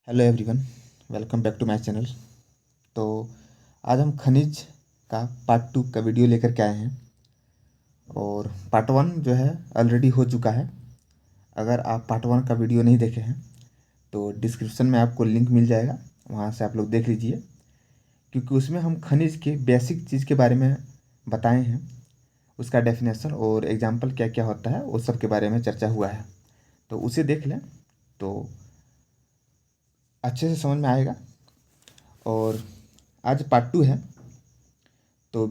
Hello everyone, welcome back to my channel. तो आज हम खनिज का पार्ट 2 का वीडियो लेकर के आए हैं और पार्ट 1 जो है ऑलरेडी हो चुका है। अगर आप पार्ट 1 का वीडियो नहीं देखे हैं तो डिस्क्रिप्शन में आपको लिंक मिल जाएगा, वहाँ से आप लोग देख लीजिए, क्योंकि उसमें हम खनिज के बेसिक चीज़ के बारे में बताए हैं, उसका डेफिनेशन और एग्जाम्पल क्या क्या होता है वो सब के बारे में चर्चा हुआ है। तो उसे देख लें तो अच्छे से समझ में आएगा। और आज पार्ट 2 है तो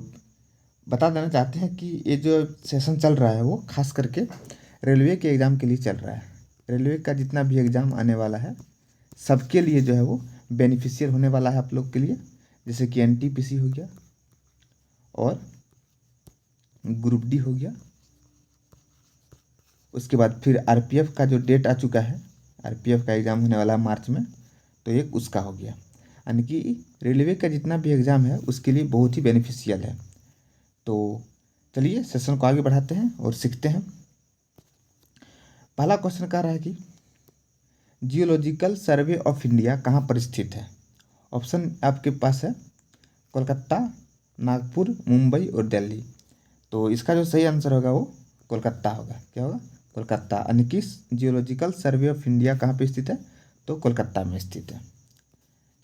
बता देना चाहते हैं कि ये जो सेशन चल रहा है वो खास करके रेलवे के एग्ज़ाम के लिए चल रहा है। रेलवे का जितना भी एग्ज़ाम आने वाला है सबके लिए जो है वो बेनिफिशियल होने वाला है आप लोग के लिए, जैसे कि एनटीपीसी हो गया और ग्रुप डी हो गया। उसके बाद फिर आरपीएफ का जो डेट आ चुका है, आरपीएफ का एग्ज़ाम होने वाला है मार्च में, तो एक उसका हो गया। यानी कि रेलवे का जितना भी एग्ज़ाम है उसके लिए बहुत ही बेनिफिशियल है। तो चलिए सेशन को आगे बढ़ाते हैं और सीखते हैं। पहला क्वेश्चन कह रहा है कि जियोलॉजिकल सर्वे ऑफ इंडिया कहाँ पर स्थित है। ऑप्शन आपके पास है कोलकाता, नागपुर, मुंबई और दिल्ली। तो इसका जो सही आंसर होगा वो कोलकाता होगा। क्या होगा? कोलकाता। यानी कि जियोलॉजिकल सर्वे ऑफ इंडिया कहाँ पे स्थित है? तो कोलकाता में स्थित है।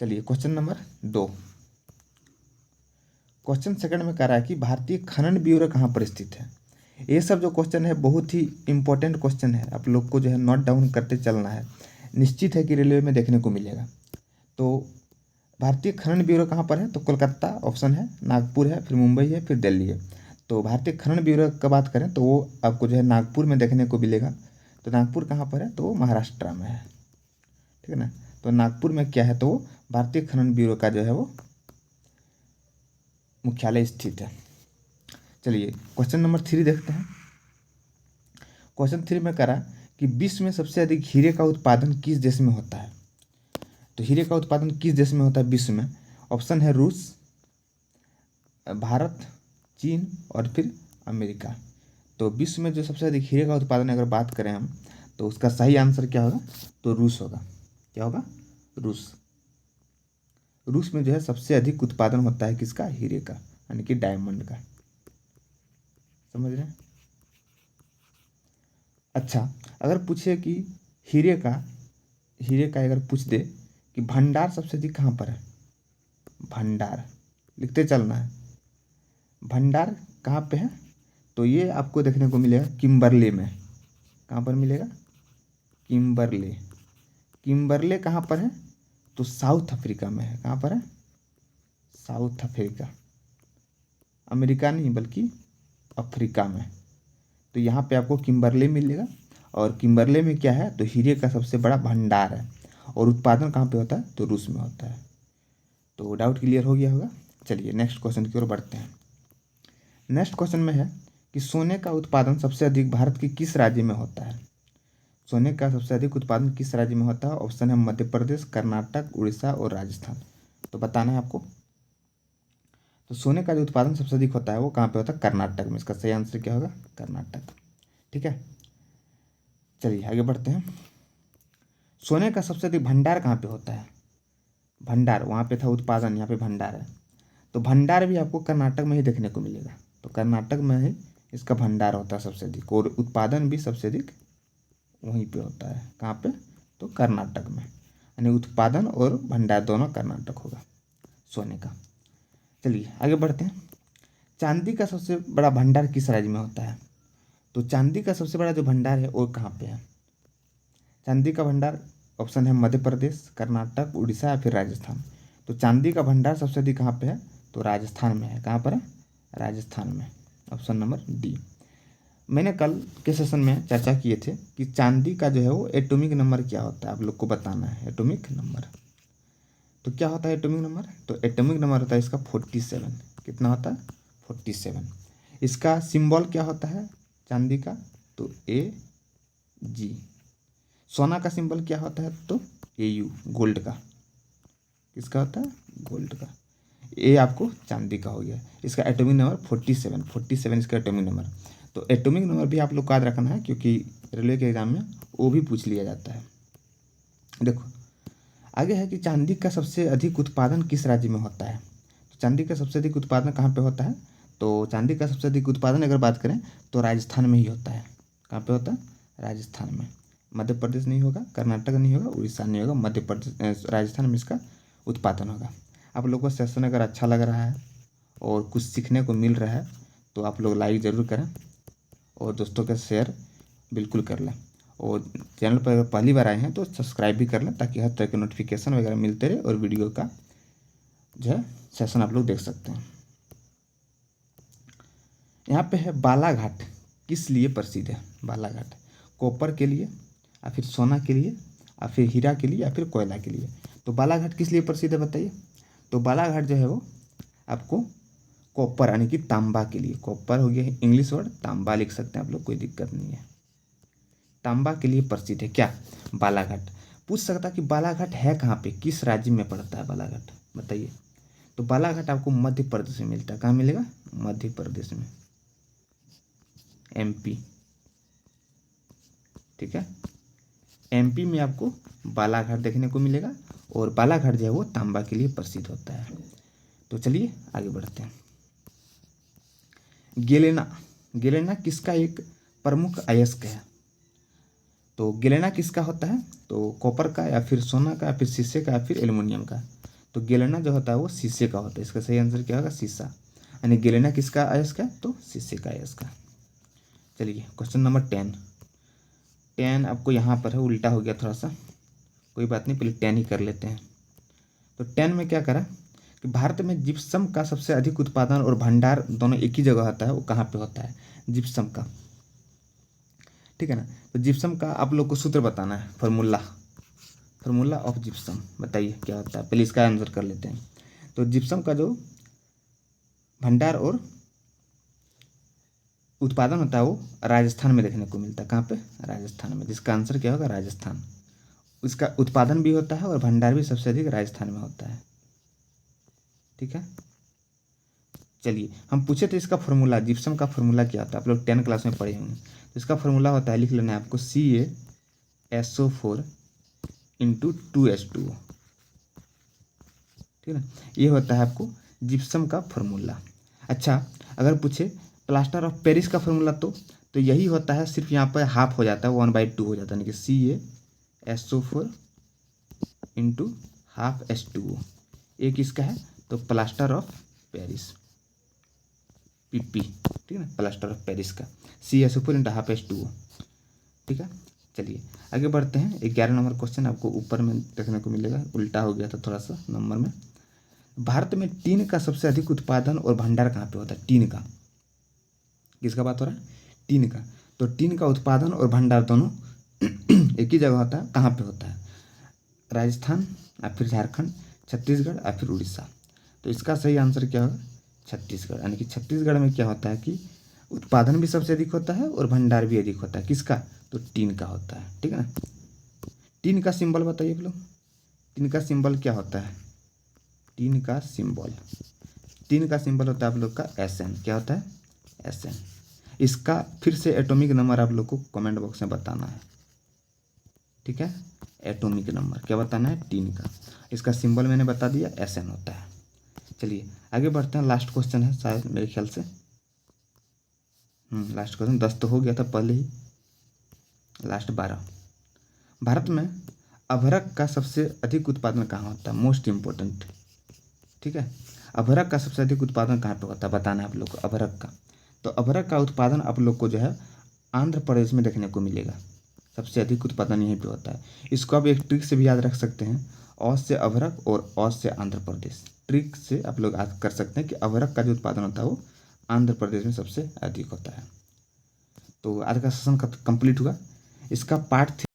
चलिए क्वेश्चन नंबर 2। क्वेश्चन सेकंड में कह रहा है कि भारतीय खनन ब्यूरो कहाँ पर स्थित है। ये सब जो क्वेश्चन है बहुत ही इंपॉर्टेंट क्वेश्चन है, आप लोग को जो है नोट डाउन करते चलना है। निश्चित है कि रेलवे में देखने को मिलेगा। तो भारतीय खनन ब्यूरो कहाँ पर है? तो कोलकाता ऑप्शन है, नागपुर है, फिर मुंबई है, फिर दिल्ली है। तो भारतीय खनन ब्यूरो का बात करें तो वो आपको जो है नागपुर में देखने को मिलेगा। तो नागपुर कहाँ पर है? तो वो महाराष्ट्र में है। ठीक है ना। तो नागपुर में क्या है? तो वो भारतीय खनन ब्यूरो का जो है वो मुख्यालय स्थित है। चलिए क्वेश्चन नंबर 3 देखते हैं। क्वेश्चन 3 में करा कि विश्व में सबसे अधिक हीरे का उत्पादन किस देश में होता है। तो हीरे का उत्पादन किस देश में होता है विश्व में? ऑप्शन है रूस, भारत, चीन और फिर अमेरिका। तो विश्व में जो सबसे अधिक हीरे का उत्पादन अगर बात करें हम तो उसका सही आंसर क्या होगा? तो रूस होगा। क्या होगा? रूस। रूस में जो है सबसे अधिक उत्पादन होता है किसका? हीरे का, यानी कि डायमंड का। समझ रहे हैं? अच्छा, अगर पूछे कि हीरे का अगर पूछ दे कि भंडार सबसे अधिक कहाँ पर है, भंडार लिखते चलना है। भंडार कहाँ पे है? तो ये आपको देखने को मिलेगा किम्बरले में। कहाँ पर मिलेगा? किम्बरले। किम्बरले कहाँ पर है? तो साउथ अफ्रीका में है। कहाँ पर है? South Africa. अमेरिका नहीं बल्कि अफ्रीका में। तो यहाँ पे आपको किम्बरले मिलेगा। और किम्बरले में क्या है? तो हीरे का सबसे बड़ा भंडार है। और उत्पादन कहाँ पे होता है? तो रूस में होता है। तो डाउट क्लियर हो गया होगा। चलिए नेक्स्ट क्वेश्चन की ओर बढ़ते हैं। नेक्स्ट क्वेश्चन में है कि सोने का उत्पादन सबसे अधिक भारत के किस राज्य में होता है। सोने का सबसे अधिक उत्पादन किस राज्य में होता है? ऑप्शन है मध्य प्रदेश, कर्नाटक, उड़ीसा और राजस्थान। तो बताना है आपको। तो सोने का जो उत्पादन सबसे अधिक होता है वो कहाँ पे होता है? कर्नाटक में। इसका सही आंसर क्या होगा? कर्नाटक। ठीक है, चलिए आगे बढ़ते हैं। सोने का सबसे अधिक भंडार कहाँ पे होता है? भंडार वहाँ पे था उत्पादन, यहाँ पे भंडार है। तो भंडार भी आपको कर्नाटक में ही देखने को मिलेगा। तो कर्नाटक में ही इसका भंडार होता है सबसे अधिक, और उत्पादन भी सबसे अधिक वहीं पे होता है। कहाँ पे? तो कर्नाटक में। यानी उत्पादन और भंडार दोनों कर्नाटक होगा सोने का। चलिए आगे बढ़ते हैं। चांदी का सबसे बड़ा भंडार किस राज्य में होता है? तो चांदी का सबसे बड़ा जो भंडार है वो कहाँ पे है? चांदी का भंडार ऑप्शन है मध्य प्रदेश, कर्नाटक, उड़ीसा या फिर राजस्थान। तो चांदी का भंडार सबसे अधिक कहाँ पे है? तो राजस्थान में है। कहाँ पर है? राजस्थान में। Option number D. मैंने कल के सेशन में चर्चा किए थे कि चांदी का जो है वो एटॉमिक नंबर क्या होता है, आप लोग को बताना है एटॉमिक नंबर। तो क्या होता है एटॉमिक नंबर? तो एटॉमिक नंबर होता है इसका 47। कितना होता है? 47। इसका सिंबल क्या होता है चांदी का? तो AG। सोना का सिंबल क्या होता है? तो AU, गोल्ड का। किसका होता है? गोल्ड का। ये आपको चांदी का हो गया। इसका एटॉमिक नंबर 47 इसका एटॉमिक नंबर। तो एटॉमिक नंबर भी आप लोग को याद रखना है, क्योंकि रेलवे के एग्जाम में वो भी पूछ लिया जाता है। देखो आगे है कि चांदी का सबसे अधिक उत्पादन किस राज्य में होता है। तो चांदी का सबसे अधिक उत्पादन कहाँ पे होता है, तो चांदी का सबसे अधिक उत्पादन अगर बात करें तो राजस्थान में ही होता है। कहाँ पे होता है, राजस्थान में। मध्य प्रदेश नहीं होगा, कर्नाटक नहीं होगा, उड़ीसा नहीं होगा, मध्य प्रदेश राजस्थान में इसका उत्पादन होगा। आप लोगों को सेशन अगर अच्छा लग रहा है और कुछ सीखने को मिल रहा है तो आप लोग लाइक ज़रूर करें और दोस्तों के शेयर बिल्कुल कर लें, और चैनल पर अगर पहली बार आए हैं तो सब्सक्राइब भी कर लें ताकि हर तरह के नोटिफिकेशन वगैरह मिलते रहे और वीडियो का जो है सेशन आप लोग देख सकते हैं। यहाँ पे है बालाघाट किस लिए प्रसिद्ध है। बालाघाट कॉपर के लिए या फिर सोना के लिए या फिर हीरा के लिए या फिर कोयला के लिए। तो बालाघाट किस लिए प्रसिद्ध है बताइए। तो बालाघाट जो है वो आपको कॉपर यानी कि तांबा के लिए, कॉपर हो गया इंग्लिश वर्ड, तांबा लिख सकते हैं आप लोग, कोई दिक्कत नहीं है। तांबा के लिए प्रसिद्ध है क्या, बालाघाट। पूछ सकता कि बालाघाट है कहाँ पे, किस राज्य में पड़ता है बालाघाट, बताइए। तो बालाघाट आपको मध्य प्रदेश में मिलता है। कहाँ मिलेगा, मध्य प्रदेश में, एमपी। ठीक है, एमपी में आपको बालाघाट देखने को मिलेगा और बालाघाट जो है वो तांबा के लिए प्रसिद्ध होता है। तो चलिए आगे बढ़ते हैं। गेलेना, गेलेना किसका एक प्रमुख अयस्क है। तो गेलेना किसका होता है, तो कॉपर का या फिर सोना का या फिर शीशे का या फिर एल्युमिनियम का। तो गेलेना जो होता है वो शीशे का होता है। इसका सही आंसर क्या होगा, शीशा। यानी गेलेना किसका अयस्क है, तो शीशे का अयस्क है। चलिए क्वेश्चन नंबर 10 आपको यहाँ पर है, उल्टा हो गया थोड़ा सा, कोई बात नहीं, पहले 10 ही कर लेते हैं। तो 10 में क्या करा कि भारत में जिप्सम का सबसे अधिक उत्पादन और भंडार दोनों एक ही जगह होता है, वो कहाँ पे होता है, जिप्सम का। ठीक है ना। तो जिप्सम का आप लोग को सूत्र बताना है, फार्मूला ऑफ जिप्सम बताइए क्या होता है। पहले इसका आंसर कर लेते हैं। तो जिप्सम का जो भंडार और उत्पादन होता है वो राजस्थान में देखने को मिलता है। कहाँ पे, राजस्थान में, जिसका आंसर क्या होगा, राजस्थान। इसका उत्पादन भी होता है और भंडार भी सबसे अधिक राजस्थान में होता है। ठीक है, चलिए हम पूछे थे इसका फॉर्मूला, जिप्सम का फॉर्मूला क्या होता है, आप लोग 10 क्लास में पढ़े होंगे। तो इसका फॉर्मूला होता है, लिख लेना है आपको, CaSO4 × 2H2O। ठीक है ना, ये होता है आपको जिप्सम का फॉर्मूला। अच्छा, अगर पूछे प्लास्टर ऑफ पेरिस का फॉर्मूला तो यही होता है, सिर्फ यहाँ पर हाफ हो जाता है, 1/2 हो जाता है, यानी कि CaSO4 × ½ H2O। एक इसका है तो प्लास्टर ऑफ पेरिस, PP। ठीक है ना, प्लास्टर ऑफ पेरिस का CaSO4 × ½ H2O। ठीक है, चलिए आगे बढ़ते हैं। 11 नंबर क्वेश्चन आपको ऊपर में देखने को मिलेगा, उल्टा हो गया था थोड़ा सा नंबर में। भारत में टीन का सबसे अधिक उत्पादन और भंडार कहाँ पे होता है, टीन का। किसका बात हो रहा है, टीन का। तो टीन का उत्पादन और भंडार दोनों एक ही जगह होता है। कहाँ पे होता है, राजस्थान या फिर झारखंड, छत्तीसगढ़ या फिर उड़ीसा। तो इसका सही आंसर क्या होगा, छत्तीसगढ़। यानी कि छत्तीसगढ़ में क्या होता है कि उत्पादन भी सबसे अधिक होता है और भंडार भी अधिक होता है। किसका, तो टीन का होता है। ठीक है ना। टीन का सिंबल बताइए आप लोग, टीन का सिंबल क्या होता है, टीन का सिंबल होता है आप लोग का SN। क्या होता है, SN। इसका फिर से एटॉमिक नंबर आप लोग को कमेंट बॉक्स में बताना है। ठीक है, एटॉमिक नंबर क्या बताना है, टीन का। इसका सिंबल मैंने बता दिया, SN होता है। चलिए आगे बढ़ते हैं, लास्ट क्वेश्चन है शायद मेरे ख्याल से। लास्ट क्वेश्चन, 10 तो हो गया था पहले ही, लास्ट 12। भारत में अभ्रक का सबसे अधिक उत्पादन कहाँ होता है, मोस्ट इम्पोर्टेंट। ठीक है, अभ्रक का सबसे अधिक उत्पादन कहाँ पे होता है, बताना है आप लोग को अभ्रक का। तो अभ्रक का उत्पादन आप लोग को जो है आंध्र प्रदेश में देखने को मिलेगा, सबसे अधिक उत्पादन यहीं पे होता है। इसको आप एक ट्रिक से भी याद रख सकते हैं, औ से अभ्रक और औ से आंध्र प्रदेश। ट्रिक से आप लोग याद कर सकते हैं कि अभ्रक का जो उत्पादन होता है वो आंध्र प्रदेश में सबसे अधिक होता है। तो आज का सेशन कंप्लीट हुआ। इसका पार्ट